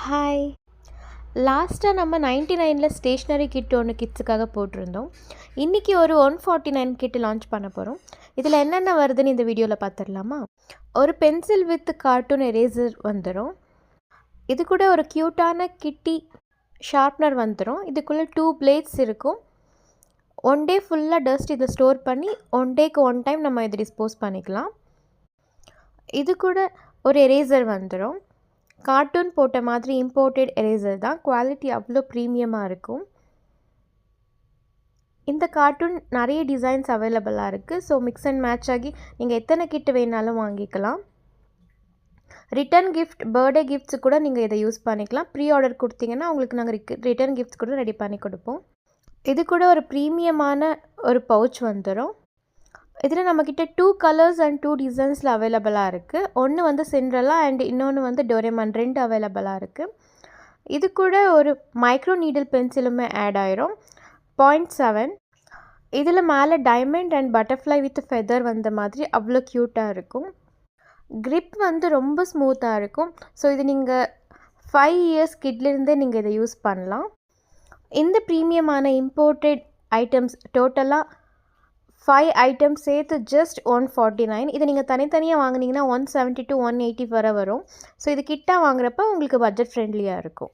Hi. லாஸ்ட்டாக நம்ம 99ல stationery kit ஒன்று கிட்ஸுக்காக போட்டிருந்தோம். இன்றைக்கி ஒரு 149 கிட் லான்ச் பண்ண போகிறோம். இதில் என்னென்ன வருதுன்னு இந்த வீடியோவில் பார்த்துடலாமா? ஒரு பென்சில் வித் கார்ட்டூன் எரேசர் வந்துடும். இது கூட ஒரு க்யூட்டான கிட்டி ஷார்ப்னர் வந்துடும். இதுக்குள்ளே 2 பிளேட்ஸ் இருக்கும். 1 டே ஃபுல்லாக டஸ்ட் இதை ஸ்டோர் பண்ணி 1 டேக்கு 1 டைம் நம்ம இதை டிஸ்போஸ் பண்ணிக்கலாம். இது கூட ஒரு எரேசர் வந்துடும். கார்ட்டூன் போட்ட மாதிரி இம்போர்ட்டட் எரேசர் தான். குவாலிட்டி அவ்வளோ ப்ரீமியமாக இருக்கும். இந்த கார்ட்டூன் நிறைய டிசைன்ஸ் அவைலபிளாக இருக்குது. ஸோ மிக்ஸ் அண்ட் மேட்ச் ஆகி நீங்கள் எத்தனை கிட் வேணாலும் வாங்கிக்கலாம். ரிட்டன் கிஃப்ட், பர்த்டே கிஃப்ட்ஸு கூட நீங்கள் இதை யூஸ் பண்ணிக்கலாம். ப்ரீ ஆர்டர் கொடுத்தீங்கன்னா உங்களுக்கு நாங்கள் ரிட்டன் கிஃப்ட்ஸ் கூட ரெடி பண்ணி கொடுப்போம். இது கூட ஒரு ப்ரீமியமான ஒரு பவுச் வந்துடும். இதில் நம்மக்கிட்ட 2 கலர்ஸ் அண்ட் 2 டிசைன்ஸில் அவைலபிளாக இருக்குது. ஒன்று வந்து சிண்ட்ரெல்லா அண்ட் இன்னொன்று வந்து டோரேமான், 2 அவைலபிளாக இருக்குது. இது கூட ஒரு மைக்ரோ நீடில் பென்சிலுமே ஆட் ஆயிரும். 0.7. இதில் மேலே diamond and butterfly with feather வந்த மாதிரி அவ்வளோ க்யூட்டாக இருக்கும். க்ரிப் வந்து ரொம்ப ஸ்மூத்தாக இருக்கும். ஸோ இது நீங்கள் 5 இயர்ஸ் கிட்லேருந்தே நீங்கள் இதை யூஸ் பண்ணலாம். இந்த ப்ரீமியமான இம்போர்ட்டட் ஐட்டம்ஸ் டோட்டலாக 5 ஐட்டம்ஸ் சேர்த்து ஜஸ்ட் 149. இதை நீங்கள் தனித்தனியாக வாங்கினீங்கன்னா 170 to 180 வரை வரும். ஸோ இது கிட்டாக வாங்குறப்ப உங்களுக்கு பட்ஜெட் ஃப்ரெண்ட்லியாக இருக்கும்.